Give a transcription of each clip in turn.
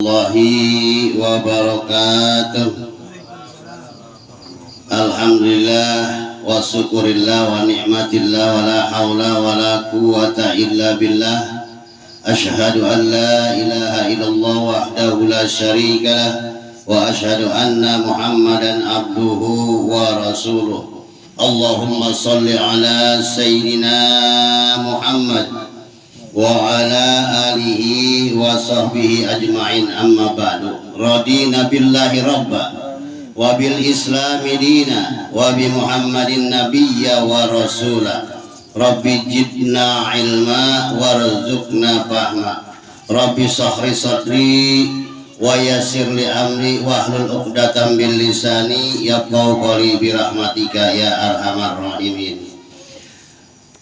Warahmatullahi wabarakatuh. Alhamdulillah wa syukurillah wa ni'matillah wa la hawla wa la quwwata illa billah. Asyhadu an la ilaha illallah wahdahu la syarika lah wa asyhadu anna Muhammadan abduhu wa rasuluh. Allahumma salli ala sayyidina Muhammad wa ala alihi wa sahbihi ajma'in, amma ba'du. Radina billahi rabba wa bil islami dina wa bi Muhammadin nabiyya wa rasula. Rabbi jidna ilma warzuqna fahma. Rabbi sahri sadri wa yassir li amri wahlul 'uqdatam bil lisani yafqahu qawli bi rahmatika ya arhamar rahimin.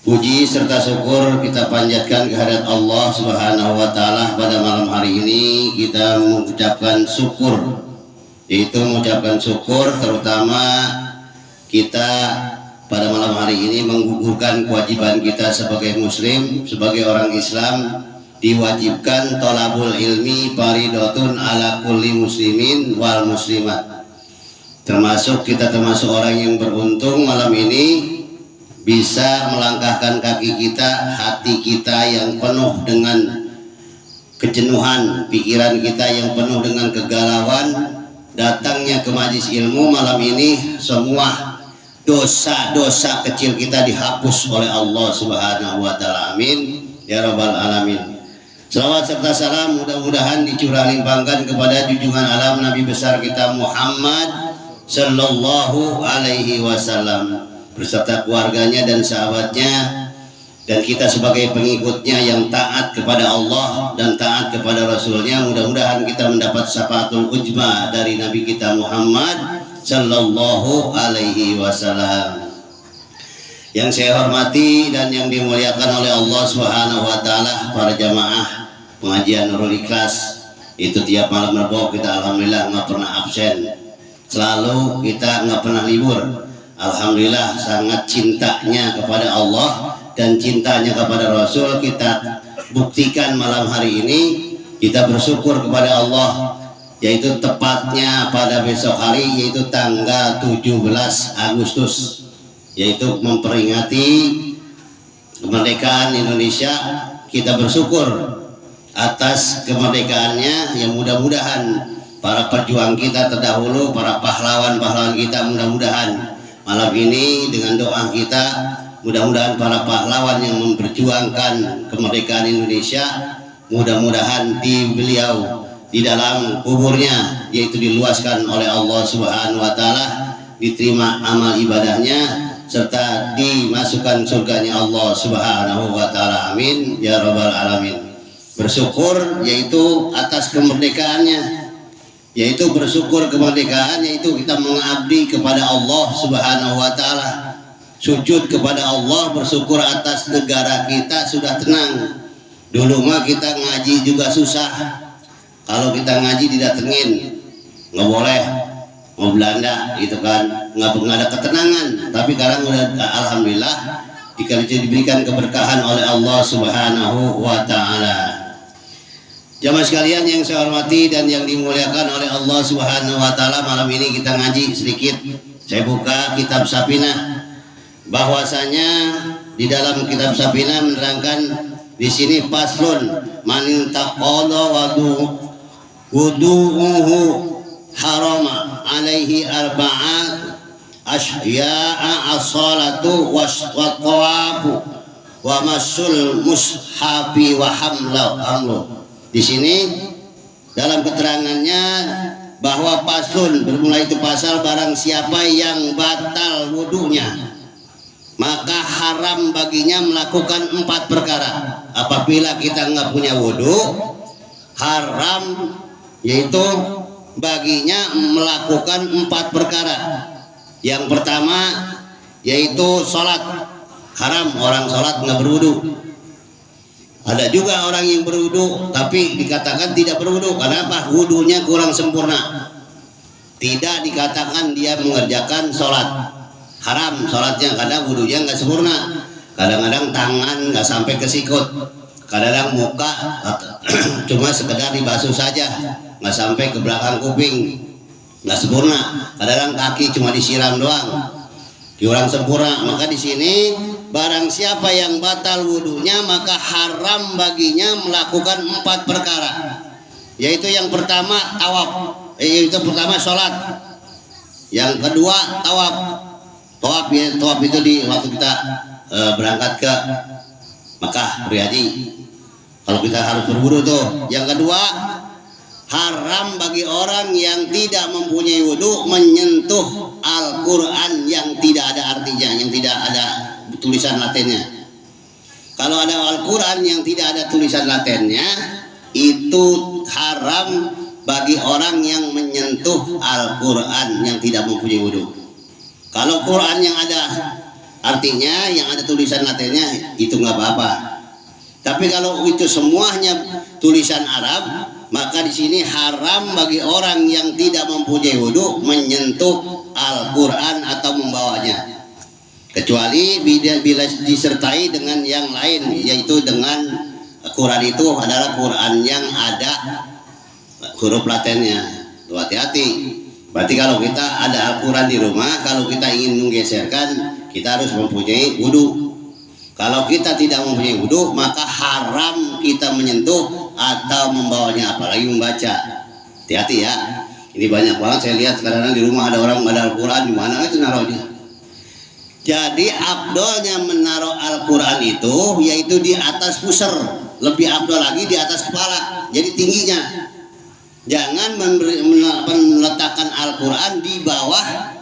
Puji serta syukur kita panjatkan kehadirat Allah Subhanahu wa taala. Pada malam hari ini kita mengucapkan syukur, yaitu mengucapkan syukur terutama kita pada malam hari ini menggugurkan kewajiban kita sebagai muslim, sebagai orang Islam. Diwajibkan thalabul ilmi faridatun ala kulli muslimin wal muslimat. Kita termasuk orang yang beruntung malam ini bisa melangkahkan kaki kita, hati kita yang penuh dengan kejenuhan, pikiran kita yang penuh dengan kegalauan, datangnya ke majelis ilmu malam ini. Semua dosa-dosa kecil kita dihapus oleh Allah Subhanahu wa taala. Amin ya rabbal alamin. Salawat serta salam mudah-mudahan dicurah limpahkan kepada junjungan alam Nabi besar kita Muhammad sallallahu alaihi wasallam beserta keluarganya dan sahabatnya, dan kita sebagai pengikutnya yang taat kepada Allah dan taat kepada Rasulnya. Mudah-mudahan kita mendapat syafaatul ujma dari Nabi kita Muhammad sallallahu alaihi wasallam. Yang saya hormati dan yang dimuliakan oleh Allah Subhanahu wa taala, para jamaah pengajian Nurul Ikhlas, itu tiap malam Rabu kita alhamdulillah nggak pernah absen, selalu kita nggak pernah libur. Alhamdulillah, sangat cintanya kepada Allah dan cintanya kepada Rasul kita buktikan malam hari ini. Kita bersyukur kepada Allah, yaitu tepatnya pada besok hari, yaitu tanggal 17 Agustus, yaitu memperingati kemerdekaan Indonesia. Kita bersyukur atas kemerdekaannya, yang mudah-mudahan para perjuang kita terdahulu, para pahlawan-pahlawan kita, mudah-mudahan malam ini dengan doa kita, mudah-mudahan para pahlawan yang memperjuangkan kemerdekaan Indonesia, mudah-mudahan beliau di dalam kuburnya, yaitu diluaskan oleh Allah Subhanahu wa taala, diterima amal ibadahnya serta dimasukkan surganya Allah Subhanahu wa taala. Amin ya rabbal alamin. Bersyukur yaitu atas kemerdekaannya, yaitu bersyukur kemerdekaan, yaitu kita mengabdi kepada Allah Subhanahu wa taala, sujud kepada Allah, bersyukur atas negara kita sudah tenang. Dulu mah kita ngaji juga susah, kalau kita ngaji didatengin nggak boleh, mau Belanda gitu kan, nggak ada ketenangan. Tapi sekarang udah alhamdulillah diberikan keberkahan oleh Allah Subhanahu wa taala. Jamaah sekalian yang saya hormati dan yang dimuliakan oleh Allah Subhanahu wa taala, malam ini kita ngaji sedikit. Saya buka kitab Safinah, bahwasanya di dalam kitab Safinah menerangkan di sini faslun man taqalla wudu'uhu harama alaihi arba'at asya'a as-salatu was-tawafu wa masul mushafi wa hamlu. Di sini dalam keterangannya bahwa paslun bermula itu pasal, barang siapa yang batal wudunya maka haram baginya melakukan 4 perkara. Apabila kita nggak punya wudu, haram yaitu baginya melakukan 4 perkara. Yang pertama yaitu sholat, haram orang sholat nggak berwudu. Ada juga orang yang berwudu tapi dikatakan tidak berwudu. Kenapa? Wudunya kurang sempurna, tidak dikatakan dia mengerjakan sholat. Haram sholatnya karena wudunya nggak sempurna. Kadang-kadang tangan nggak sampai ke sikut, kadang-kadang muka cuma sekedar dibasuh saja, nggak sampai ke belakang kuping, nggak sempurna. Kadang kaki cuma disiram doang, diulang sempurna. Maka di sini barang siapa yang batal wudunya maka haram baginya melakukan 4 perkara, yaitu yang pertama tawaf, yaitu pertama sholat, yang kedua tawaf. Tawaf itu di waktu kita berangkat ke Makkah berhaji, kalau kita harus berwudu tuh. Yang kedua, haram bagi orang yang tidak mempunyai wudu menyentuh Al-Quran yang tidak ada artinya, yang tidak ada tulisan latennya. Kalau ada Al-Quran yang tidak ada tulisan latennya, itu haram bagi orang yang menyentuh Al-Quran yang tidak mempunyai wudu. Kalau Quran yang ada artinya, yang ada tulisan latennya, itu nggak apa-apa. Tapi kalau itu semuanya tulisan Arab, maka di sini haram bagi orang yang tidak mempunyai wudu menyentuh Al-Quran atau membawanya, kecuali bila disertai dengan yang lain, yaitu dengan Quran itu adalah Quran yang ada huruf latennya. Hati-hati. Berarti kalau kita ada Al-Quran di rumah, kalau kita ingin menggeserkan, kita harus mempunyai wudu. Kalau kita tidak mempunyai wudu, maka haram kita menyentuh atau membawanya, apalagi membaca. Hati-hati ya. Ini banyak banget saya lihat kadang-kadang di rumah ada orang ada Al-Quran, di mana itu naruhnya. Jadi abdolnya menaruh Al-Quran itu yaitu di atas pusar, lebih abdol lagi di atas kepala, jadi tingginya. Jangan meletakkan Al-Quran di bawah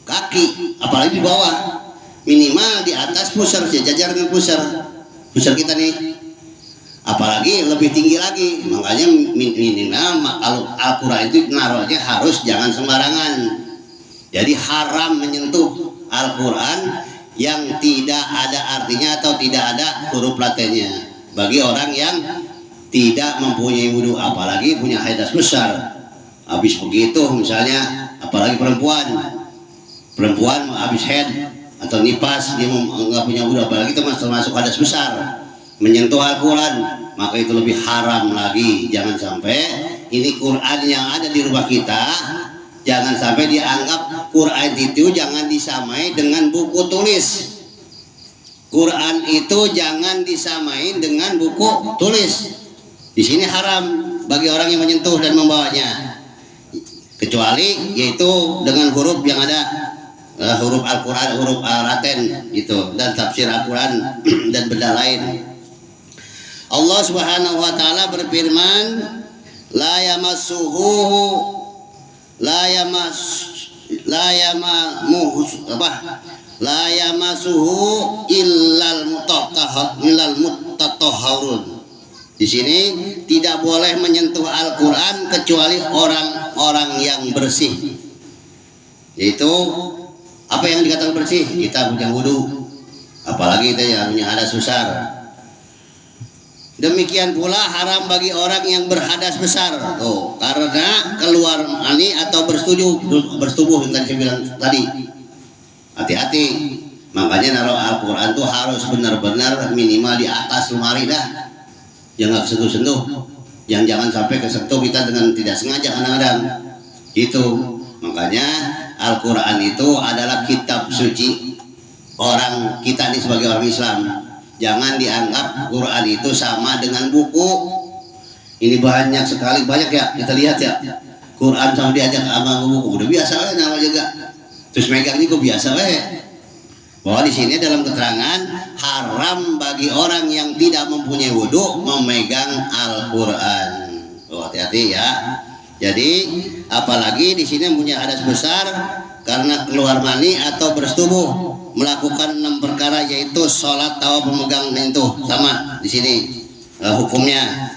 kaki, apalagi di bawah. Minimal di atas pusar, sejajar dengan pusar kita nih. Apalagi lebih tinggi lagi. Makanya minimal Al-Quran itu naruhnya harus jangan sembarangan. Jadi haram menyentuh Al-Quran yang tidak ada artinya atau tidak ada huruf latennya bagi orang yang tidak mempunyai wudu, apalagi punya hadas besar. Habis begitu misalnya, apalagi perempuan habis haid atau nipas, dia nggak punya wudu, apalagi termasuk hadas besar, menyentuh Al-Quran, maka itu lebih haram lagi. Jangan sampai ini Quran yang ada di rumah kita, jangan sampai dianggap Quran itu jangan disamai dengan buku tulis. Quran itu jangan disamain dengan buku tulis. Di sini haram bagi orang yang menyentuh dan membawanya, kecuali yaitu dengan huruf yang ada huruf Al-Quran, huruf laten gitu, dan tafsir Al-Quran dan benda lain. Allah Subhanahu wa taala berfirman, la yamassuhu illal mutatahharun. Di sini tidak boleh menyentuh Al-Quran kecuali orang-orang yang bersih. Yaitu apa yang dikatakan bersih? Kita punya wudu, apalagi kita yang punya hadas besar. Demikian pula haram bagi orang yang berhadas besar, karena keluar mani atau bersetubuh yang tadi saya bilang tadi. Hati-hati. Makanya naruh Al-Quran itu harus benar-benar minimal di atas lemari dah. Jangan kesentuh-sentuh, jangan sampai kesentuh kita dengan tidak sengaja kadang-kadang. Itu makanya Al-Quran itu adalah kitab suci orang kita ini sebagai orang Islam. Jangan dianggap Quran itu sama dengan buku. Ini banyak sekali, banyak ya kita lihat ya. Quran sama diajak sama buku, udah biasa lah nama juga. Terus megang ini kok biasa lah. Bahwa di sini dalam keterangan haram bagi orang yang tidak mempunyai wudu memegang Al-Quran. Hati-hati ya. Jadi apalagi di sini punya hadas besar karena keluar mani atau bersetubuh, melakukan 6 perkara yaitu sholat, tawaf, pemegang itu sama di sini hukumnya.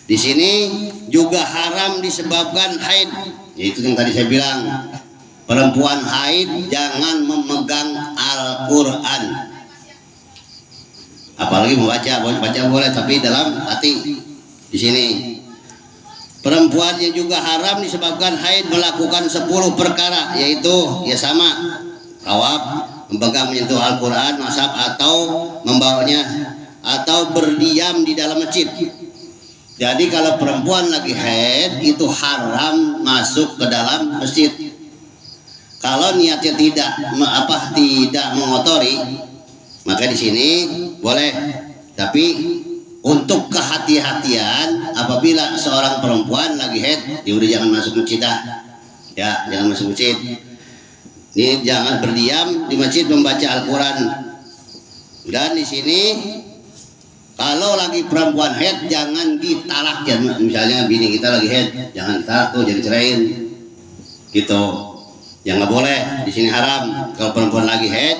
Di sini juga haram disebabkan haid, yaitu yang tadi saya bilang. Perempuan haid jangan memegang Al-Quran, apalagi baca boleh tapi dalam hati. Di sini perempuan yang juga haram disebabkan haid melakukan 10 perkara, yaitu ya sama tawaf, memegang menyentuh Al-Quran, masab atau membawanya, atau berdiam di dalam masjid. Jadi kalau perempuan lagi haid itu haram masuk ke dalam masjid. Kalau niatnya tidak mengotori, maka di sini boleh. Tapi untuk kehati-hatian, apabila seorang perempuan lagi haid, ya udah jangan masuk masjid dah. Ya, jangan masuk masjid. Ini jangan berdiam di masjid membaca Al-Quran. Dan di sini kalau lagi perempuan haid jangan ditalak ya, misalnya bini kita lagi haid jangan ditalak tuh, jadi ceraiin gitu. Ya nggak boleh, di sini haram. Kalau perempuan lagi haid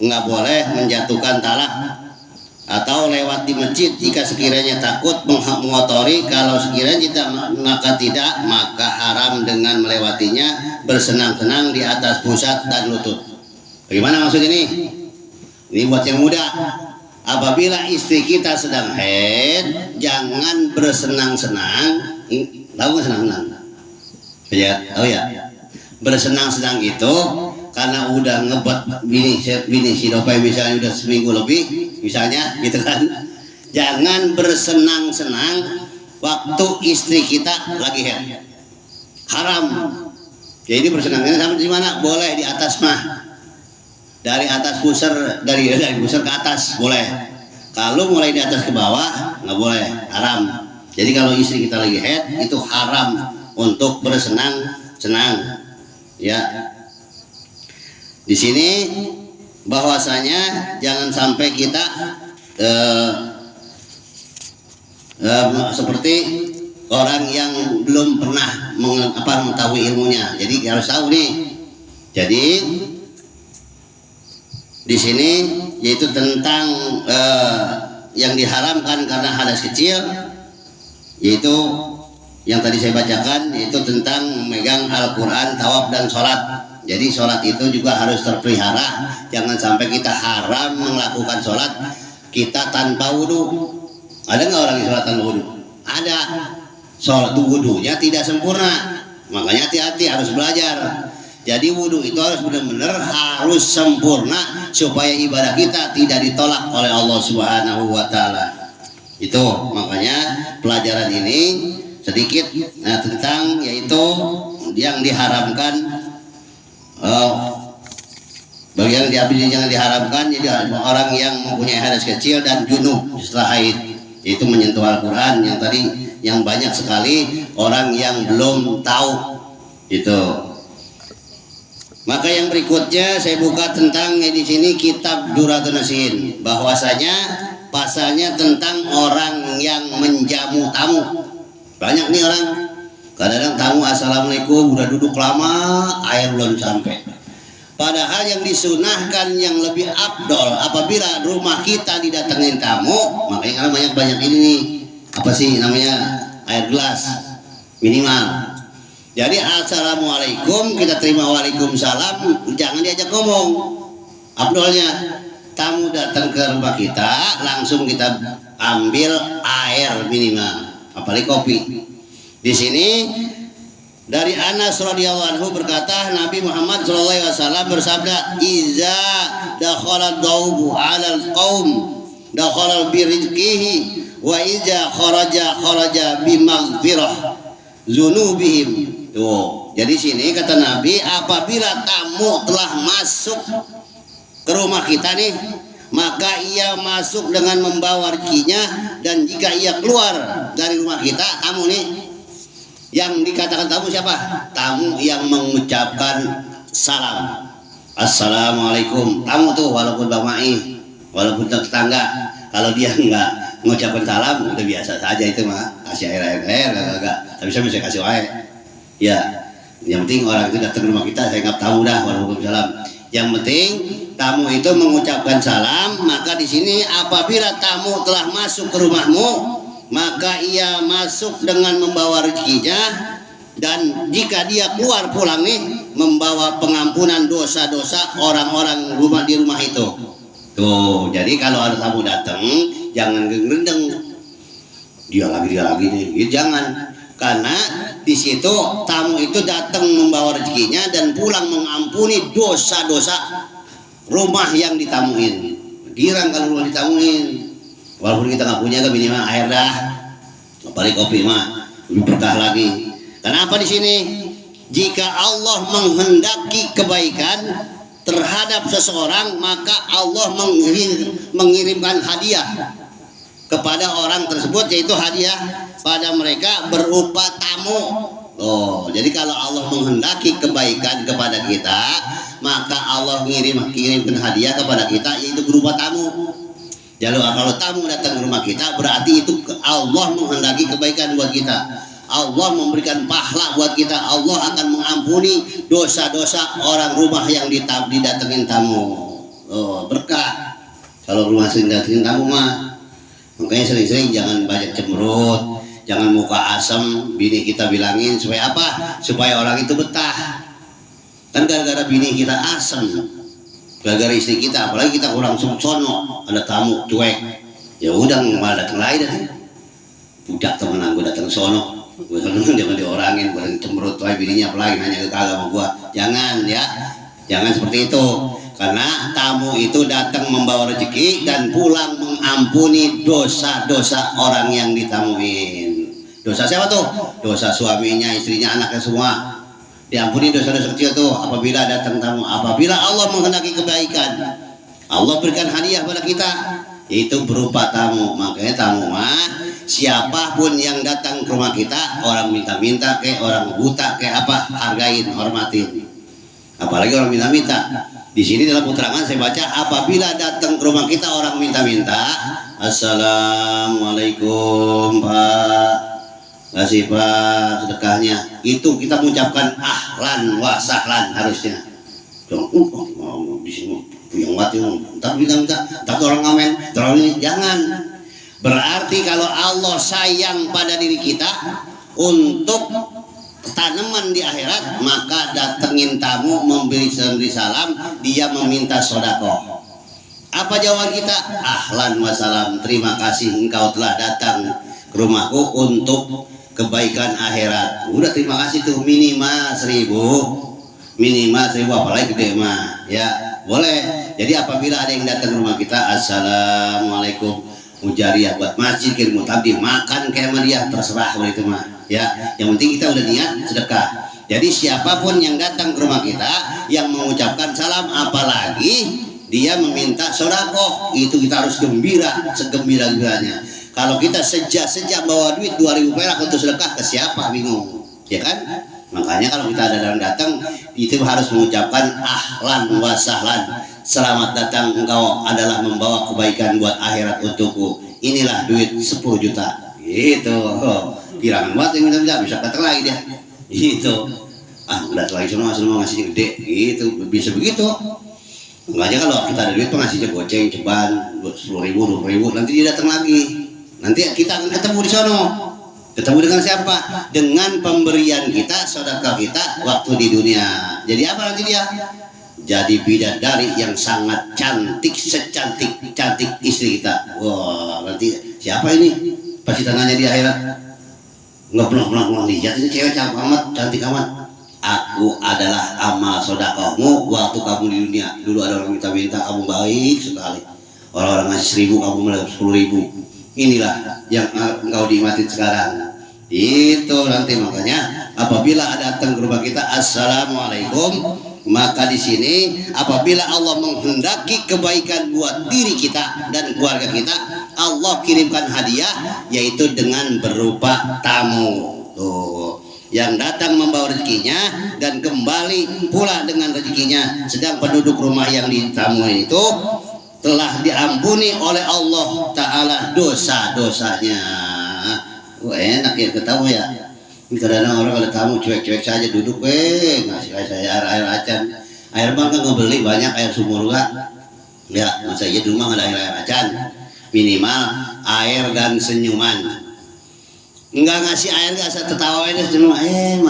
nggak boleh menjatuhkan talak atau lewat di masjid jika sekiranya takut mengotori. Kalau sekiranya tidak, maka haram dengan melewatinya, bersenang-senang di atas pusat dan lutut. Bagaimana maksud ini? Ini buat yang muda. Apabila istri kita sedang haid, jangan bersenang-senang. Tahu nggak senang-senang? Ya, tahu ya. Bersenang-senang itu karena udah ngebet bini si dopai misalnya udah seminggu lebih, misalnya gitu kan. Jangan bersenang-senang waktu istri kita lagi haid. Haram. Jadi bersenang-senang di mana? Boleh di atas mah. Dari atas pusar, dari pusar ke atas boleh. Kalau mulai di atas ke bawah nggak boleh, haram. Jadi kalau istri kita lagi haid itu haram untuk bersenang-senang. Ya. Di sini bahwasanya jangan sampai kita seperti orang yang belum pernah mengetahui ilmunya. Jadi harus tahu nih. Jadi di sini yaitu tentang yang diharamkan karena hadas kecil, yaitu yang tadi saya bacakan, yaitu tentang memegang Al-Quran, tawaf dan sholat. Jadi sholat itu juga harus terpelihara, jangan sampai kita haram melakukan sholat kita tanpa wudhu. Ada nggak orang yang sholat tanpa wudhu? Ada. Sholat wudhunya tidak sempurna, makanya hati-hati, harus belajar. Jadi wudhu itu harus benar-benar harus sempurna supaya ibadah kita tidak ditolak oleh Allah Subhanahu wa Ta'ala. Itu makanya pelajaran ini sedikit tentang yaitu yang diharamkan, bagian yang jangan diharamkan. Jadi orang yang mempunyai hadas kecil dan junub setelah haid itu menyentuh Al-Quran, yang tadi yang banyak sekali orang yang belum tahu itu. Maka yang berikutnya saya buka tentang di sini kitab Duratun Nasihin, bahwasanya pasalnya tentang orang yang menjamu tamu. Banyak nih orang kadang-kadang tamu assalamualaikum udah duduk lama air belum sampai. Padahal yang disunahkan yang lebih afdol apabila rumah kita didatengin tamu, makanya banyak ini nih apa sih namanya air gelas minimal. Jadi assalamualaikum kita terima waalaikumsalam, jangan diajak ngomong. Abdolnya tamu datang ke rumah kita langsung kita ambil air minimal, apalagi kopi. Di sini dari Anas radhiyallahu anhu berkata, Nabi Muhammad SAW bersabda, "Iza dakhala ad-dawbu 'alal qaum dakhala bi rizqihi wa iza kharaja bi maghfirah dzunubihim." Tuh, jadi sini kata Nabi, apabila tamu telah masuk ke rumah kita nih, maka ia masuk dengan membawa rezekinya, dan jika ia keluar dari rumah kita, tamu nih, yang dikatakan tamu siapa? Tamu yang mengucapkan salam, assalamualaikum. Tamu tuh walaupun bamai, walaupun tetangga, kalau dia enggak mengucapkan salam udah biasa saja itu mah, kasih air enggak. Tapi saya bisa kasih air. Ya, yang penting orang itu datang ke rumah kita, saya nggak tahu dah walaupun salam. Yang penting tamu itu mengucapkan salam. Maka di sini apabila tamu telah masuk ke rumahmu, maka ia masuk dengan membawa rezekinya, dan jika dia keluar pulang nih membawa pengampunan dosa-dosa orang-orang di rumah itu. Tuh, jadi kalau ada tamu datang jangan gerendeng. Dia lagi nih, jangan. Karena di situ tamu itu datang membawa rezekinya dan pulang mengampuni dosa-dosa rumah yang ditamuin. Girang kalau rumah ditamuin. Walaupun kita nggak punya, kan minimal air dah. Apalagi kopi mah lebih berkah lagi. Kenapa di sini? Jika Allah menghendaki kebaikan terhadap seseorang, maka Allah mengirimkan hadiah kepada orang tersebut, yaitu hadiah pada mereka berupa tamu. Oh, jadi kalau Allah menghendaki kebaikan kepada kita, maka Allah kirimkan hadiah kepada kita, yaitu berupa tamu. Jadi kalau tamu datang ke rumah kita, berarti itu Allah menghendaki kebaikan buat kita. Allah memberikan pahala buat kita. Allah akan mengampuni dosa-dosa orang rumah yang didatengin tamu. Oh, berkah. Kalau rumah sering datengin tamu mah, makanya sering-sering jangan banyak cemberut, jangan muka asam. Bini kita bilangin supaya apa? Supaya orang itu betah. Kan gara-gara bini kita asam, gara-gara istri kita, apalagi kita kurang sono, ada tamu cuek, ya udah malah datang lain dah. Budak temenan gue datang sono, gue jangan diorangin, gue cemberut, tuh bininya apalagi nanya ke kagak sama gue. Jangan ya, jangan seperti itu. Karena tamu itu datang membawa rezeki dan pulang mengampuni dosa-dosa orang yang ditamuin. Dosa siapa tuh? Dosa suaminya, istrinya, anaknya semua. Diampuni dosa-dosa kecil tuh apabila datang tamu. Apabila Allah menghendaki kebaikan, Allah berikan hadiah pada kita, itu berupa tamu. Makanya tamu mah siapapun yang datang ke rumah kita, orang minta-minta kayak orang buta kayak apa, hargain, hormatin. Apalagi orang minta-minta. Di sini dalam keterangan saya baca, apabila datang ke rumah kita orang minta-minta, assalamualaikum Pak, kasih Pak sedekahnya, itu kita mengucapkan ahlan wa sahlan harusnya. Jangan di sini yang mati, tapi minta, tapi orang ngamen, terlalu ini jangan. Berarti kalau Allah sayang pada diri kita untuk tanaman di akhirat, maka datengin tamu, memberi salam, dia meminta sodako. Apa jawaban kita? Ahlan wa salam, terima kasih engkau telah datang ke rumahku untuk kebaikan akhirat. Udah terima kasih tuh, minimal 1000, apalagi gede mah ya boleh. Jadi apabila ada yang datang ke rumah kita, assalamualaikum, mujariah buat masjid, kirim tabdi, makan kayak sama dia, terserah kalau itu mah ya. Yang penting kita udah niat sedekah. Jadi siapapun yang datang ke rumah kita yang mengucapkan salam, apalagi dia meminta sodako, itu kita harus gembira, segembira-gembiranya. Kalau kita sejak bawa duit 2000 perak untuk sedekah, ke siapa bingung, ya kan? Makanya kalau kita ada orang datang, itu harus mengucapkan ahlan wa sahlan, selamat datang, engkau adalah membawa kebaikan buat akhirat untukku. Inilah duit 10 juta. Gitu. Kirangan buat yang minta bisa datang lagi dia. Gitu. Ah, udah lagi semua ngasihnya gede. Gitu. Bisa begitu. Makanya kalau kita ada duit pengasihnya goceng, ceban 10.000, 20.000, nanti dia datang lagi. Nanti kita akan ketemu di sono. Ketemu dengan siapa? Dengan pemberian kita, sedekah kita waktu di dunia. Jadi apa nanti dia? Jadi bidadari yang sangat cantik, secantik istri kita. Wah, nanti siapa ini? Pasti tanya di akhirat. Nggak pernah lihat ini cewek cakep amat, cantik amat. Aku adalah amal sedekahmu waktu kamu di dunia. Dulu ada orang minta-minta, kamu baik sekali. Orang-orang ngasih 1000, kamu malah 10.000. Inilah yang engkau nikmatin sekarang. Itu nanti makanya apabila datang ke rumah kita, assalamualaikum, maka di sini apabila Allah menghendaki kebaikan buat diri kita dan keluarga kita, Allah kirimkan hadiah, yaitu dengan berupa tamu. Tuh, yang datang membawa rezekinya dan kembali pula dengan rezekinya. Sedang penduduk rumah yang ditamuin itu telah diampuni oleh Allah Ta'ala dosa-dosanya. Enak ya ketamu ya. Kadang-kadang orang kalau tamu cuek-cuek saja duduk, ngasih saya air acan. Air bang kan ngebeli banyak, air sumur gak? Ya, masa iya di rumah ada air acan. Minimal air dan senyuman. Enggak ngasih air, gak saya tertawa aja cuma main,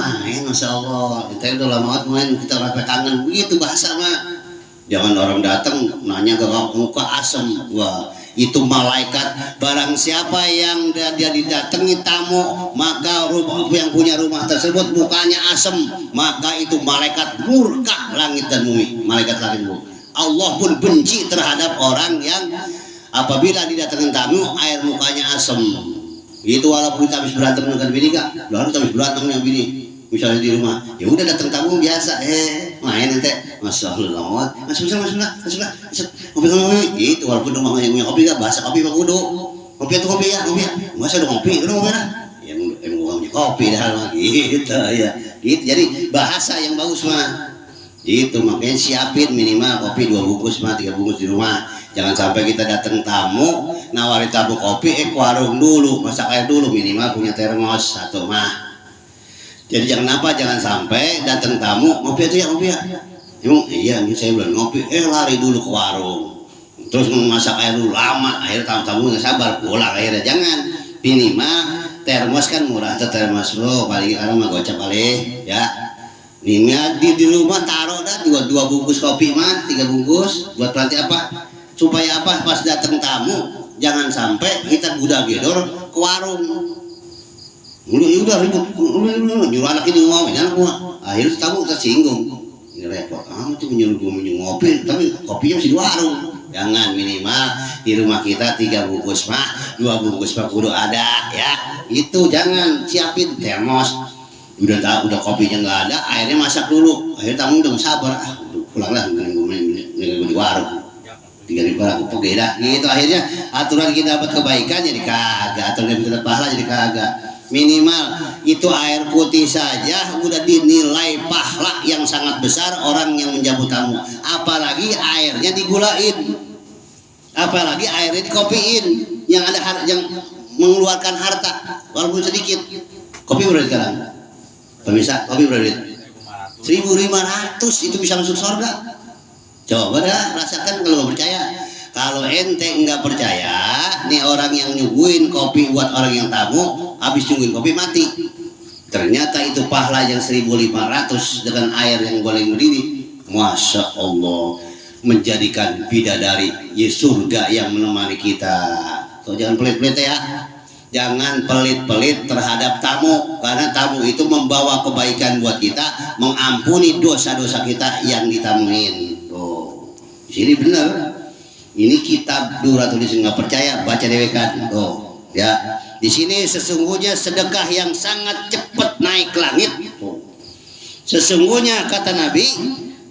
masya Allah. Kita udah lama banget main, kita rasa kangen. Begitu bahasa mah. Jangan orang datang nanya ke muka asem. Wah, itu malaikat. Barang siapa yang dia didatangi tamu, maka rumah yang punya rumah tersebut mukanya asem, maka itu malaikat murka langit dan bumi. Malaikat langit dan bumi. Allah pun benci terhadap orang yang apabila didatangkan tamu air mukanya asem itu, walaupun kita habis berantem dengan bini kak, lalu kita habis berantem dengan bini misalnya di rumah, ya udah datang tamu biasa, main nanti, masya Allah, masuk, kopi, itu walaupun rumah yang punya kopi kak, bahasa kopi mah kudu, kopi itu kopi ya, masa ada kopi, udah ngopi lah, ya emang punya kopi dah, gitu ya, gitu, jadi bahasa yang bagus mah, itu makanya siapin minimal kopi 2 bungkus mah 3 bungkus di rumah. Jangan sampai kita datang tamu nawarin tamu kopi, ke warung dulu, masak air dulu, minimal punya termos 1 mah. Jadi jangan sampai datang tamu ngopi aja ya, ngopi ya. Emang iya saya belum ngopi, lari dulu ke warung. Terus masak air dulu lama, akhirnya tamu nggak sabar pulang akhirnya. Jangan, minimal termos kan murah, termos bro, paling orang mah gocap kali ya. Minimal di rumah taruh dah 2 bungkus kopi mah 3 bungkus buat nanti apa? Supaya apa, pas datang tamu jangan sampai kita budak gedor ke warung, udah ribut, nyuruh anak ini ngomong, jangan gua, akhirnya tamu tersinggung, ini repot, kamu tuh menyuruh gua ngopi, tapi kopinya masih di warung. Jangan, minimal di rumah kita 3 bungkus mah, 2 bungkus mah kudu ada ya, itu jangan, siapin termos, udah kopinya nggak ada, airnya masak dulu, akhirnya tamu udah sabar, pulanglah nunggu di warung. 3.000 aku pergi dah gitu, akhirnya aturan kita dapat kebaikan jadi kagak, aturan kita dapat pahala jadi kagak. Minimal itu air putih saja udah dinilai pahala yang sangat besar orang yang menjamu tamu, apalagi airnya digulain, apalagi airnya dikopiin, yang ada yang mengeluarkan harta walaupun sedikit. Kopi berapa sekarang pemirsa? Kopi berapa? 1.500, itu bisa masuk surga. Coba dah rasakan kalau nggak percaya. Kalau ente nggak percaya, nih orang yang nyuguhin kopi buat orang yang tamu, habis nyuguhin kopi mati. Ternyata itu pahala yang 1.500 dengan air yang boleh mendidih. Masya Allah, menjadikan bidadari ya surga yang menemani kita. So, jangan pelit-pelit ya. Jangan pelit-pelit terhadap tamu, karena tamu itu membawa kebaikan buat kita, mengampuni dosa-dosa kita yang ditamuin. Di sini benar, ini kitab Dura tulis nggak percaya baca dewekan. Ya, di sini sesungguhnya sedekah yang sangat cepat naik ke langit. Sesungguhnya kata Nabi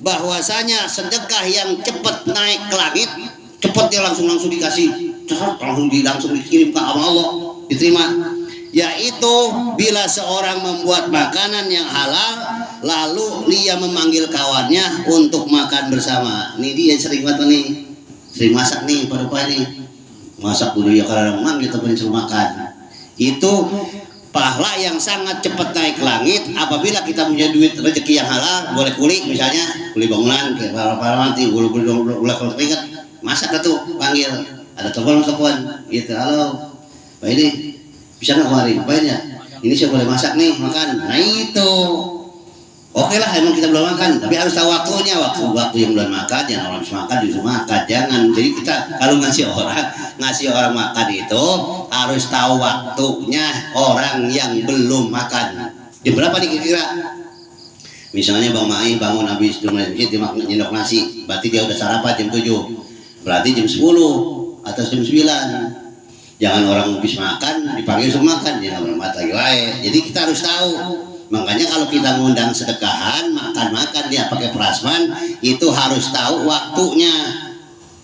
bahwasanya sedekah yang cepat naik ke langit, cepat dia langsung dikasih, langsung dikirim ke Allah, diterima. Yaitu bila seorang membuat makanan yang halal lalu dia memanggil kawannya untuk makan bersama. Ini dia sering banget nih, sering masak nih pada nih, masak dulu ya karena manggil temen suruh makan. Itu pahala yang sangat cepat naik ke langit apabila kita punya duit rezeki yang halal, boleh kuli misalnya, kuli bangunan, kayak para nanti boleh kalau keringet, masak tuh panggil, ada telepon gitu, halo, Pak ini bisa nggak kemarin ngapain ya, ini saya boleh masak nih makan. Nah itu oke lah, emang kita belum makan, tapi harus tahu waktunya, waktu yang belum makan, jangan orang habis makan justru makan, jangan. Jadi kita kalau ngasih orang makan itu harus tahu waktunya orang yang belum makan. Jam berapa nih kira-kira? Misalnya Bang Mai bangun habis dia nyendok nasi, berarti dia udah sarapan jam 7, berarti jam 10 atau jam 9. Jangan orang habis makan dipanggil suruh makan, jangan bermat lagi wae. Jadi kita harus tahu. Makanya kalau kita ngundang sedekahan, makan dia pakai prasman, itu harus tahu waktunya.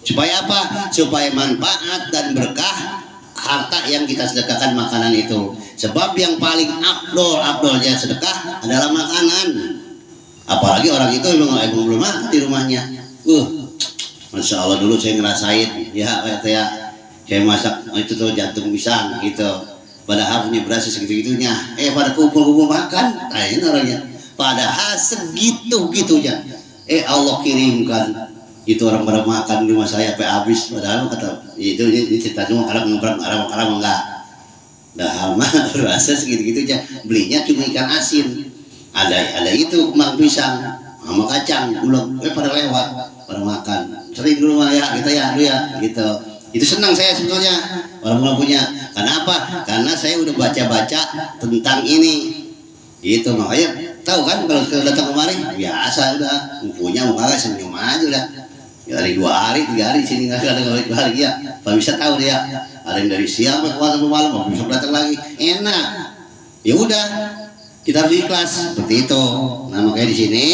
Supaya apa? Supaya manfaat dan berkah harta yang kita sedekahkan makanan itu. Sebab yang paling abdolnya sedekah adalah makanan. Apalagi orang itu emang belum makan di rumahnya. Masya Allah, dulu saya ngerasain ya saya masak itu tuh jantung pisang gitu, padahal punya beras segitu-gitunya, pada kumpul makan, ini orangnya padahal segitu-gitunya, Allah kirimkan itu orang pada makan di rumah saya sampai habis, padahal kata ini cerita cuma karena enggak dah mah berasa segitu-gitunya, belinya cuma ikan asin, ada itu kembang pisang sama kacang gulung, pada lewat pada makan sering di rumah ya kita ya lu ya gitu. Itu senang saya sebetulnya orang punya. Kenapa? Karena saya udah baca-baca tentang ini. Itu makanya tahu kan kalau datang kemari biasa udah punya muka senyum aja udah. Dari 2 hari 3 hari sini nggak ada 2 hari ya, Pak bisa tahu dia. Ada yang dari siang sampai malam, besok datang lagi, enak. Ya udah, kita harus ikhlas seperti itu. Nah makanya di sini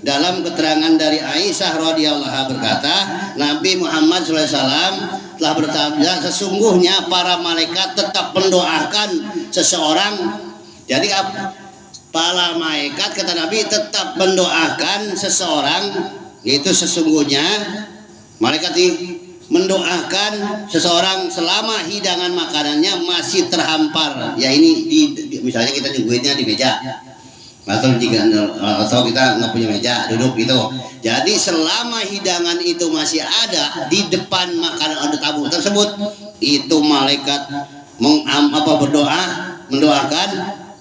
dalam keterangan dari Aisyah radhiyallahu anha berkata, Nabi Muhammad SAW telah bersabda, sesungguhnya para malaikat tetap mendoakan seseorang. Jadi para malaikat kata Nabi tetap mendoakan seseorang, yaitu sesungguhnya malaikat mendoakan seseorang selama hidangan makanannya masih terhampar. Ya ini misalnya kita nungguinnya di meja, atau kita nggak punya meja duduk gitu. Jadi selama hidangan itu masih ada di depan makanan ada tamu tersebut, itu malaikat berdoa, mendoakan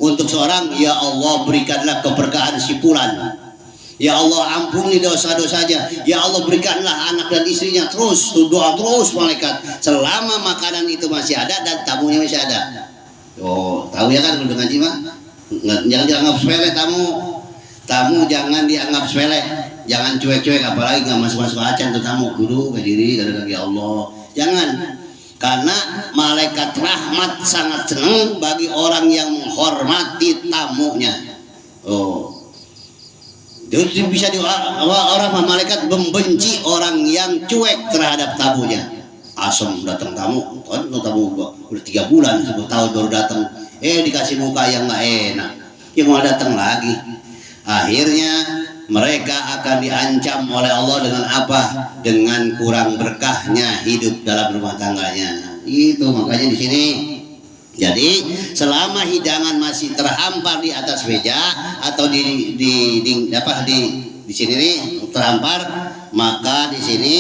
untuk seorang, ya Allah berikanlah keberkahan si fulan, ya Allah ampuni dosa-dosanya, ya Allah berikanlah anak dan istrinya. Terus doa terus malaikat selama makanan itu masih ada dan tamunya masih ada. Oh tahu ya kan kalau ngaji mah, jangan dianggap sepele tamu jangan dianggap sepele, jangan cuek-cuek, apalagi nggak masuk acan tuh tamu, duduk ke diri kadang ya Allah, jangan. Karena malaikat rahmat sangat senang bagi orang yang menghormati tamunya. Oh, jadi bisa orang malaikat membenci orang yang cuek terhadap tamunya. Asem datang tamu udah 3 bulan 10 tahun baru datang, dikasih muka yang nggak enak, yang mau datang lagi. Akhirnya mereka akan diancam oleh Allah dengan apa? Dengan kurang berkahnya hidup dalam rumah tangganya. Itu makanya di sini. Jadi selama hidangan masih terhampar di atas meja atau di sini nih terhampar, maka di sini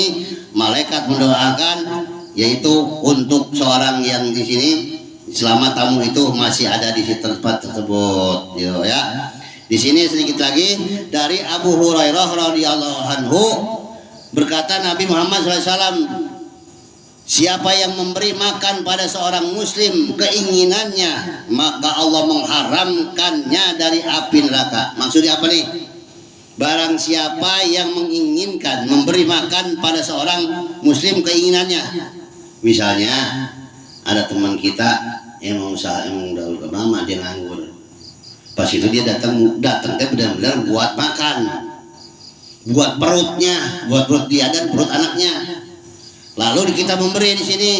malaikat mendoakan, yaitu untuk seorang yang di sini selama tamu itu masih ada di tempat tersebut, ya. Di sini sedikit lagi dari Abu Hurairah radhiyallahu anhu berkata, Nabi Muhammad SAW, siapa yang memberi makan pada seorang muslim keinginannya, maka Allah mengharamkannya dari api neraka. Maksudnya apa nih? Barang siapa yang menginginkan memberi makan pada seorang muslim keinginannya, misalnya ada teman kita yang mau usaha, emang udah lama dia nganggur. Pas itu dia datang benar-benar buat makan, buat perutnya, buat perut dia dan perut anaknya. Lalu kita memberi di sini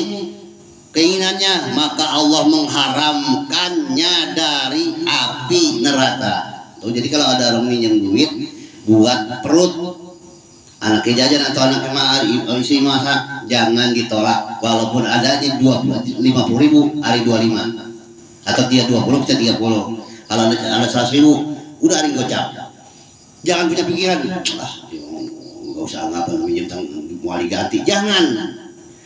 keinginannya, maka Allah mengharamkannya dari api neraka. Tuh, jadi kalau ada orang minjem duit buat perut anaknya jajan atau anaknya isi masak, jangan ditolak, walaupun adanya 50.000 hari 25, atau dia 20 bisa 30. Kalau ada 100.000 udah ada yang gocap. Jangan punya pikiran, nggak usah ngapa minjem mau diganti. Jangan.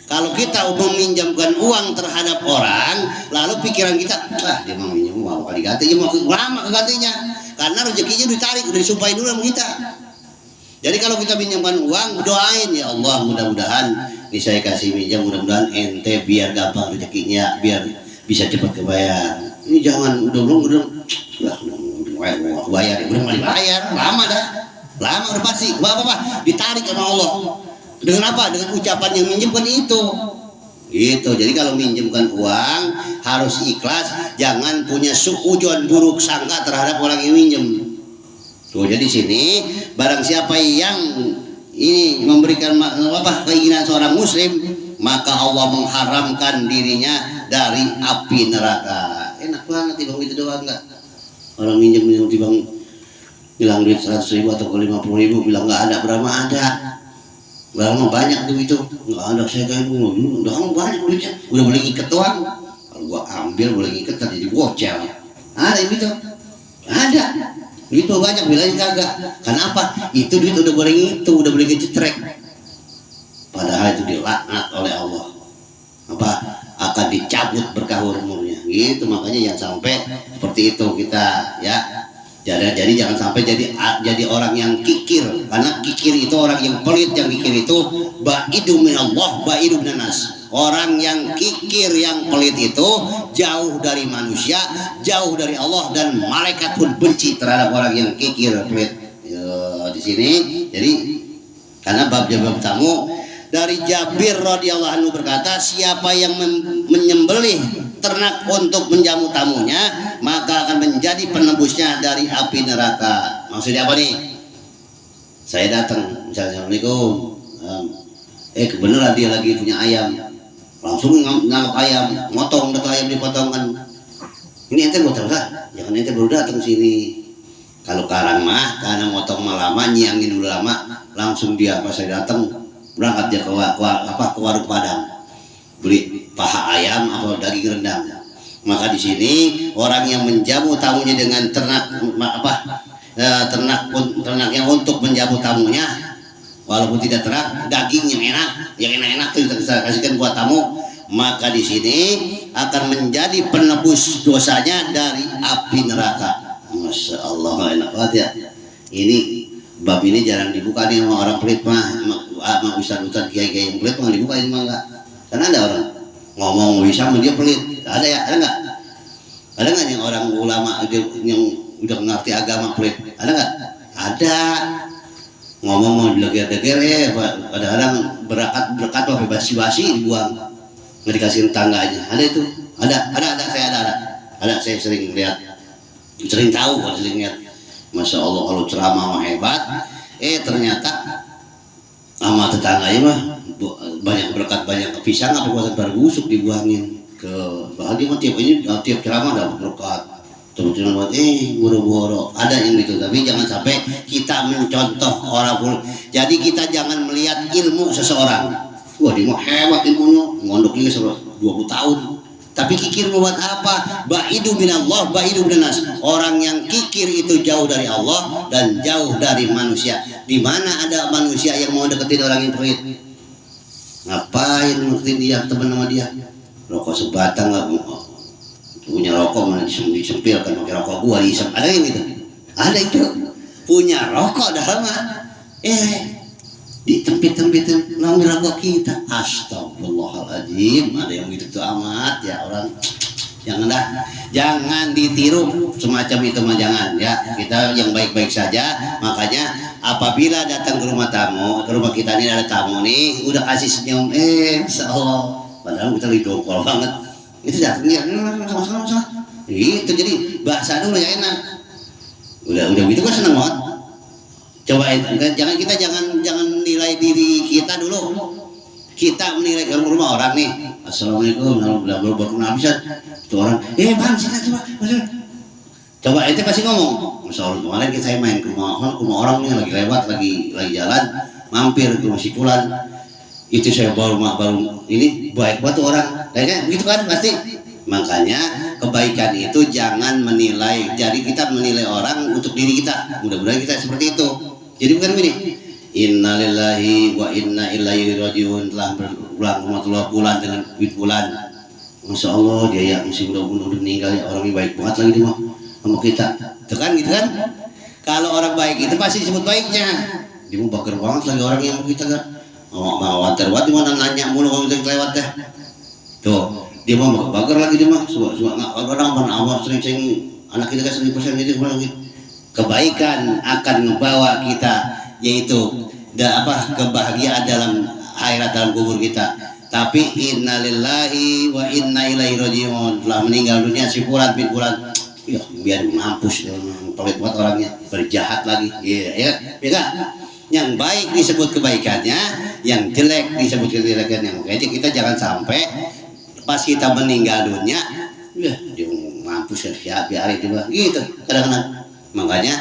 Kalau kita meminjamkan uang terhadap orang, lalu pikiran kita, dia mau minjem uang kali diganti, ya mau lama kegantinya, karena rezekinya ditarik, udah disumpahin dulu sama kita. Jadi kalau kita pinjamkan uang, doain, ya Allah mudah-mudahan ini saya kasih minjam, mudah-mudahan ente biar gampang rezekinya, biar bisa cepat kebayar. Ini jangan udah bayar, udah mau dibayar, lama udah pasti, apa ditarik sama Allah. Dengan apa? Dengan ucapan yang minjemkan itu. Gitu. Jadi kalau minjemkan uang harus ikhlas, jangan punya suudzon buruk sangka terhadap orang yang minjem. Tuh, jadi sini barang siapa yang ini memberikan keinginan seorang muslim, maka Allah mengharamkan dirinya dari api neraka. Enak banget Bang, itu doang enggak? Orang minjem di Bang bilang duit 100.000 atau 50.000, bilang nggak ada, berapa ada? Berapa banyak tuh itu? Nggak ada, saya kayak udah banyak duitnya, udah boleh ngiket doang. Kalau gua ambil boleh ngiket kan jadi bocel. Ada gitu? Ada. Duit tuh banyak, bilangin kagak. Kenapa? Itu duit udah boleh ngitu, udah boleh ngecetrek. Padahal itu dilaknat oleh Allah. Apa? Akan dicabut berkah umurnya. Gitu, makanya jangan sampai seperti itu kita, ya. Jadi jangan sampai jadi orang yang kikir, karena kikir itu orang yang pelit, yang kikir itu ba'idu minallah ba'idu minanas. Orang yang kikir, yang pelit itu jauh dari manusia, jauh dari Allah, dan malaikat pun benci terhadap orang yang kikir, pelit. Ya, di sini jadi Karena bab tamu dari Jabir radhiyallahu anhu berkata, siapa yang menyembelih ternak untuk menjamu tamunya, maka akan menjadi penebusnya dari api neraka. Maksudnya apa nih? Saya datang, misalnya, Assalamualaikum, kebenaran dia lagi punya ayam, langsung nangkap ayam, motong datu ayam dipotongkan. Ini ente buat apa? Jangan ente baru datang sini. Kalau karang mah, karena motong lama, nyiangin dulu lama, langsung dia pas saya datang berangkat dia ke warung Padang, beli paha ayam atau daging rendang. Maka di sini orang yang menjamu tamunya dengan ternak yang untuk menjamu tamunya, walaupun tidak ternak, daging yang enak itu kita kasihkan buat tamu, maka di sini akan menjadi penebus dosanya dari api neraka. Masya Allah, enak banget ya. Ini bab ini jarang dibuka nih sama orang pelit mah, sama ustaz-ustaz kiai-kiai yang pelit mah dibuka ini mah enggak. Karena ada orang ngomong bisa dia pelit. Ada ya, ada enggak? Ada enggak yang orang ulama yang udah ngerti agama pelit? Ada enggak? Ada. Ngomong mau dileger-leger ya, kadang-kadang berkat apa basi-basi dibuang. Nggak dikasihin tangganya. Ada itu. Ada, saya sering lihat. Sering tahu kalau sering lihat. Masya Allah kalau ceramah mah hebat. Ternyata sama tetangganya mah banyak berkat, banyak pisang apa buatan baru busuk dibuangin ke bahkan dia mah tiap ceramah dapat berkat. Teman-teman buat boro-boro ada yang gitu, tapi jangan sampai kita mencontoh orang pun. Jadi kita jangan melihat ilmu seseorang. Wah dia mah hebat ilmunya, ngondoknya 20 tahun. Tapi kikir buat apa? Ba'idu minallah, ba'idu minas. Orang yang kikir itu jauh dari Allah dan jauh dari manusia. Di mana ada manusia yang mau deketin orang yang pelit? Ngapain deketin dia, teman sama dia? Rokok sebatang nggak punya rokok mana disempilkan, pakai rokok gua diisep. Ada yang gitu? Ada itu. Punya rokok dah lama. Ditempit-tempitin ngambil rokok kita. Astagfirullahaladzim, ada yang gitu tuh amat ya orang. Jangan ditiru semacam itu mah, jangan ya. Kita yang baik-baik saja. Makanya apabila datang ke rumah tamu, ke rumah kita ini ada tamu nih, udah kasih senyum, Masya Allah, padahal kita lagi dongkol banget. Itu datangnya sama-sama. Itu jadi bahasa dulu ya enak. Udah gitu kan seneng banget. Coba jangan nilai diri kita dulu. Kita menilai ke rumah orang nih. Assalamualaikum, baru kenal bisa. Itu orang, bang sini coba itu pasti ngomong. Masya Allah, kemarin saya main ke rumah orang nih lagi lewat, lagi jalan, mampir ke rumah si Fulan. Itu saya baru ini baik banget orang, kayaknya gitu kan pasti. Makanya kebaikan itu jangan menilai. Jadi kita menilai orang untuk diri kita. Mudah-mudahan kita seperti itu. Jadi bukan begini. Innalillahi wa inna ilaihi rajiun, telah berulang rahmatullah Fulan dengan Fulan. Masya Allah dia ya masih udah meninggal ya, orang ini baik banget lagi dia sama kita. Itu kan gitu kan. Kalau orang baik itu pasti disebut baiknya. Dia mau bager banget lagi orang yang kita kan. Mau water di mana nanya mulu kalau kita lewat deh. Tuh, dia mau bager lagi dia mah. Orang awal sering anak kita kan 100% gitu lagi. Kebaikan akan membawa kita yaitu kebahagiaan dalam akhirat, dalam kubur kita. Tapi innalillahi wa inna ilaihi rajiun, telah meninggal dunia si Fulan bin Fulan. Ya biar mampus, pelit banget orangnya, berjahat lagi. Ya kan? Yang baik disebut kebaikannya, yang jelek disebut kejelekannya. Jadi kita jangan sampai pas kita meninggal dunia, dia mampus ya biarin juga gitu kadang-kadang. Makanya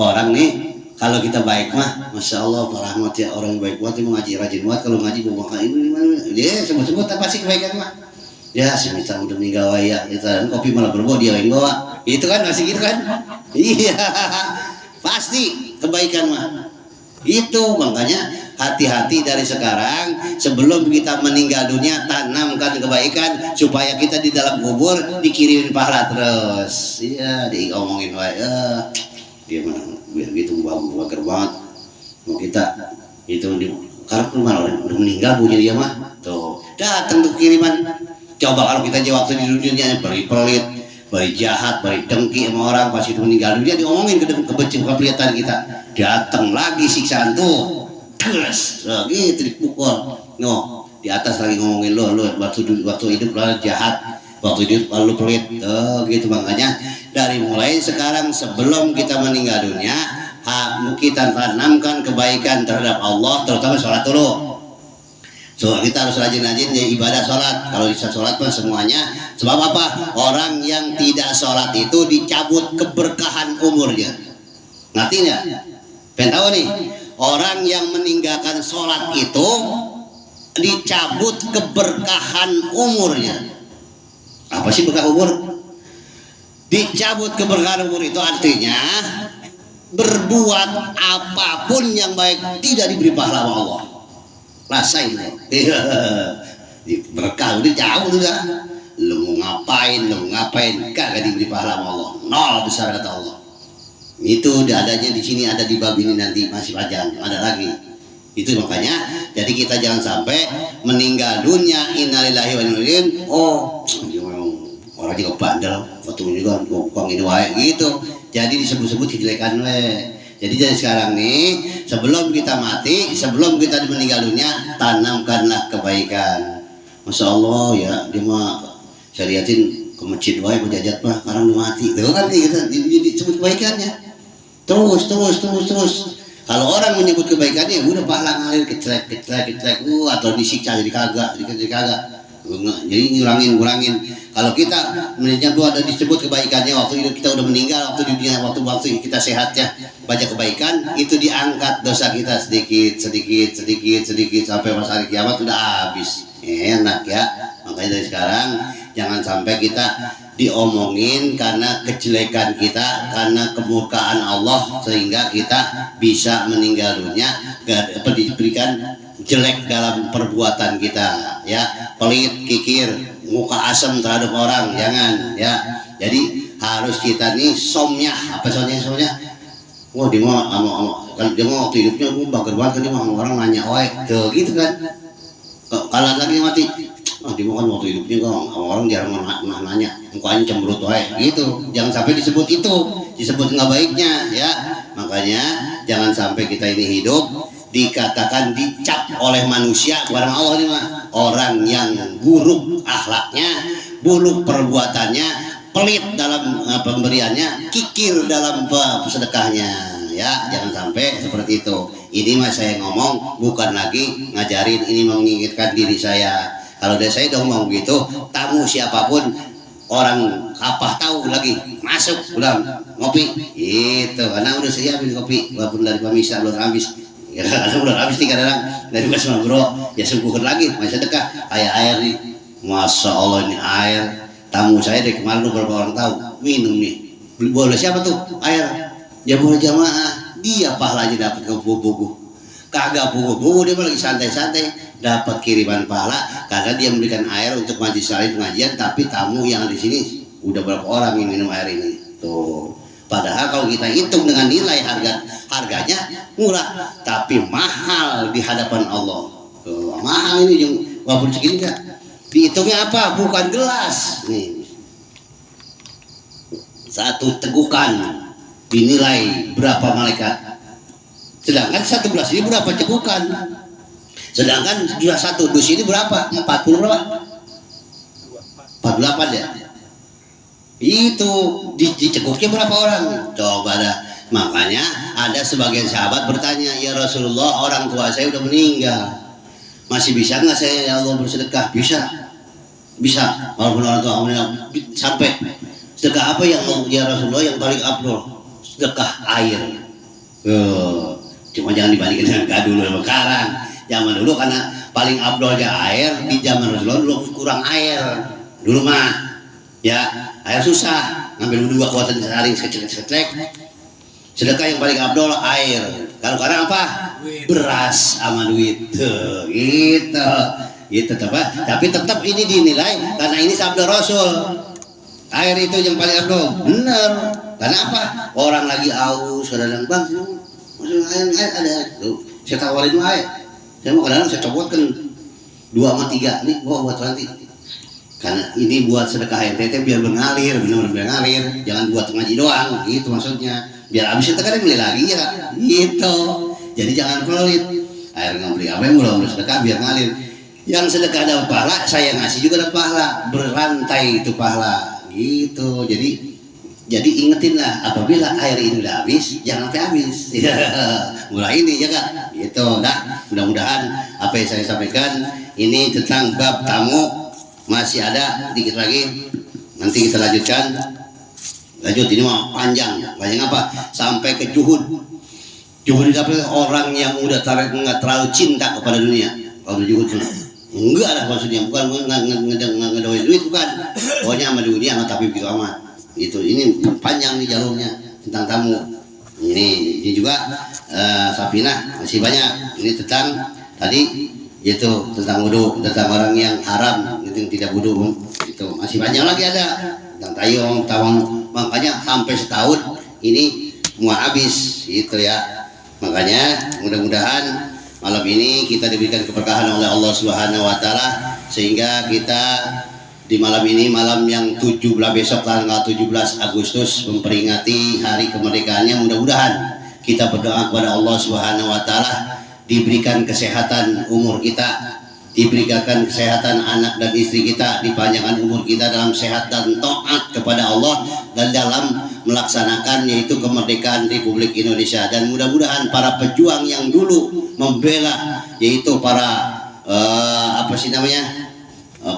orang nih kalau kita baik mah, Masya Allah, Pak Rahmat ya, orang yang baik banget, mau ngaji rajin banget, kalau ngaji bawa ini dia sebut-sebut apa sih kebaikan mah? Ya si Mita udah meninggal ya, kita kopi malah berbau dia yang bawa, itu kan masih gitu kan? Iya, pasti kebaikan mah. Itu makanya hati-hati dari sekarang, sebelum kita meninggal dunia tanamkan kebaikan supaya kita di dalam kubur dikirimin pahala terus. Iya, diomongin dia mana biar gitu bager banget mau kita itu karena rumah orang udah meninggal punya dia mah tuh datang tuh kiriman. Coba kalau kita waktu di dunia beri pelit, beri jahat, beri dengki sama orang, pas itu meninggal dunia diomongin kebencian kepelitan kita, datang lagi siksaan tuh terus gitu dipukul. No, di atas lagi ngomongin lo waktu hidup lo jahat, waktu hidup lo pelit, gitu. Makanya dari mulai sekarang sebelum kita meninggal dunia, kita tanamkan kebaikan terhadap Allah, terutama sholat dulu. So kita harus rajin-rajin ya ibadah sholat. Kalau bisa sholat mah semuanya. Sebab apa? Orang yang tidak sholat itu dicabut keberkahan umurnya. Ngerti nggak? Pengen tahu nih? Orang yang meninggalkan sholat itu dicabut keberkahan umurnya. Apa sih berkah umur? Dicabut keberkahan umur itu artinya berbuat apapun yang baik tidak diberi pahala sama Allah. Rasain lo. Berkah udah jauh udah. Lu mau ngapain kagak diberi pahala sama Allah. Nol besar kata Allah. Itu udah adanya di sini, ada di bab ini, nanti masih panjang, ada lagi. Itu makanya jadi kita jangan sampai meninggal dunia innalillahi wa inna ilaihi raji'un. Oh, orang juga bandel, waktu ini kan uang ini wae gitu. Jadi disebut-sebut kejelekan we. Jadi dari sekarang nih, sebelum kita mati, sebelum kita meninggal dunia, tanamkanlah kebaikan. Masya Allah ya, dia mah saya liatin ke masjid wae berjajat mah, sekarang udah mati. Tuh kan kita disebut kebaikannya. Terus. Kalau orang menyebut kebaikannya, udah pahala ngalir kecrek, atau disiksa jadi kagak. Jadi ngurangin. Kalau kita menyebut ada disebut kebaikannya waktu kita udah meninggal, waktu di dunia, waktu kita sehatnya baca kebaikan, itu diangkat dosa kita sedikit sampai pas hari kiamat udah habis. Enak ya. Makanya dari sekarang jangan sampai kita diomongin karena kejelekan kita, karena kemurkaan Allah, sehingga kita bisa meninggal dunia diberikan jelek dalam perbuatan kita ya, pelit, kikir, muka asem terhadap orang, jangan ya. Jadi harus kita nih somnya, apa somnya? Wah dia mau kalau dia mau waktu hidupnya bager banget, dia mau orang nanya wae tuh gitu kan. Kalau lagi mati, dia mau kan waktu hidupnya kok orang jarang nanya, mukanya cemberut wae gitu. Jangan sampai disebut itu, disebut nggak baiknya ya. Makanya jangan sampai kita ini hidup dikatakan dicap oleh manusia, bukan Allah ini mah, orang yang buruk akhlaknya, buruk perbuatannya, pelit dalam pemberiannya, kikir dalam sedekahnya ya. Jangan sampai seperti itu. Ini mah saya ngomong bukan lagi ngajarin, ini mengingatkan diri saya. Kalau dari saya dong mau begitu, tamu siapapun, orang apa tahu lagi masuk udah ngopi itu, karena udah siapin kopi walaupun dari pamisa belum habis ya, karena udah habis nih kadang dari Mas Bro ya, sungguhkan lagi masih dekat kayak air nih. Masya Allah ini air, tamu saya dari kemarin beberapa orang tahu minum nih, boleh siapa tuh air ya, boleh jamaah, dia pahalanya dapat ke buku kagak buku dia lagi santai-santai dapat kiriman pahala karena dia memberikan air untuk majelis taklim pengajian. Tapi tamu yang di sini udah berapa orang yang minum air ini tuh. Padahal kalau kita hitung dengan nilai harganya murah, tapi mahal di hadapan Allah. Tuh, mahal ini yang walaupun segini kan. Dihitungnya apa? Bukan gelas. Nih. Satu tegukan dinilai berapa malaikat. Sedangkan satu gelas ini berapa tegukan? Sedangkan juga satu dus ini berapa? 40 berapa? 48 ya? Itu dicekuknya berapa orang? Coba dah. Makanya ada sebagian sahabat bertanya, ya Rasulullah, orang tua saya udah meninggal, masih bisa nggak saya ya Allah bersedekah? Bisa. Walaupun orang tua meninggal, sampai sedekah apa yang ya Rasulullah yang paling afdol? Sedekah air. Cuma jangan dibandingkan dengan dulu sekarang. Zaman dulu karena paling afdolnya air, di zaman Rasulullah dulu kurang air. Dulu mah ya air susah, ngambil dua kuatan saring sekecek. Sedekah yang paling afdol air. Kalau sekarang apa? Beras sama duit. Tuh, gitu tapi tetap ini dinilai karena ini sabda Rasul. Air itu yang paling afdol. Bener. Karena apa? Orang lagi aus, kadang bang, air ada. Tuh, saya tawarin air. Saya mau kadang saya copotkan 2 sama 3 nih, gua buat nanti. Karena ini buat sedekah NTT biar mengalir, benar-benar mengalir. Jangan buat ngaji doang, gitu maksudnya. Biar habis itu kan beli lagi ya, gitu. Jadi jangan pelit. air ngebeli apa yang mulai sedekah biar ngalir. Yang sedekah dapat pahala, saya ngasih juga dapat pahala, berantai itu pahala gitu. Jadi ingetinlah apabila air ini udah habis, jangan sampai habis. Mulai ini ya Kak, gitu. Nah, mudah-mudahan apa yang saya sampaikan ini tentang bab tamu masih ada dikit lagi. Nanti kita lanjutkan. Lanjut ini mah panjang apa? Sampai ke juhud. Juhud itu orang yang udah nggak terlalu cinta kepada dunia. Kalau juhud enggak ada maksudnya, bukan ngedoain duit, bukan. Pokoknya sama dunia nggak tapi begitu amat. Itu ini panjang nih jalurnya tentang tamu. Ini juga Safinah masih banyak. Ini tentang tadi itu tentang wudu, tentang orang yang haram itu yang tidak wudu, itu masih banyak lagi ada tentang tayung, tawang. Makanya sampai setahun ini mau habis itu ya. Makanya mudah-mudahan malam ini kita diberikan keberkahan oleh Allah Subhanahu wa taala sehingga kita di malam ini, malam yang 17 besok tanggal 17 Agustus memperingati hari kemerdekaannya, mudah-mudahan kita berdoa kepada Allah Subhanahu wa taala diberikan kesehatan umur kita, diberikan kesehatan anak dan istri kita, dipanjangkan umur kita dalam sehat dan taat kepada Allah dan dalam melaksanakan yaitu kemerdekaan Republik Indonesia. Dan mudah-mudahan para pejuang yang dulu membela yaitu para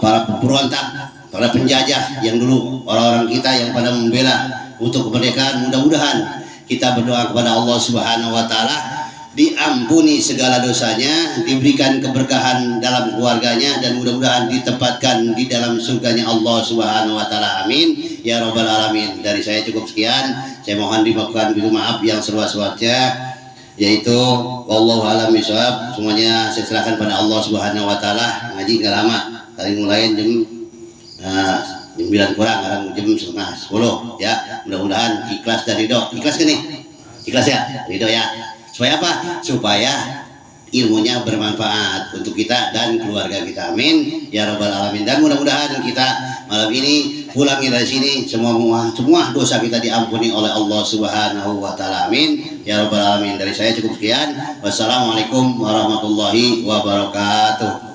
para pemberontak, para penjajah yang dulu orang-orang kita yang pada membela untuk kemerdekaan, mudah-mudahan kita berdoa kepada Allah Subhanahu wa taala diampuni segala dosanya, diberikan keberkahan dalam keluarganya, dan mudah-mudahan ditempatkan di dalam surganya Allah Subhanahu wa taala. Amin ya rabbal alamin. Dari saya cukup sekian. Saya mohon dimaafkan bilu maaf yang seluas-luasnya, yaitu wallahu a'lam bishawab. Semuanya saya serahkan pada Allah Subhanahu wa taala. Ngaji enggak lama. Tadi mulai jam 9 kurang, sekarang jam setengah 10 ya. Mudah-mudahan ikhlas dan ridho. Ikhlas kan nih? Ikhlas ya? Ridho ya. Supaya apa? Supaya ilmunya bermanfaat untuk kita dan keluarga kita. Amin ya rabbal alamin. Dan mudah-mudahan kita malam ini pulang dari sini semua dosa kita diampuni oleh Allah Subhanahu wa taala. Amin ya rabbal alamin. Dari saya cukup sekian. Wassalamualaikum warahmatullahi wabarakatuh.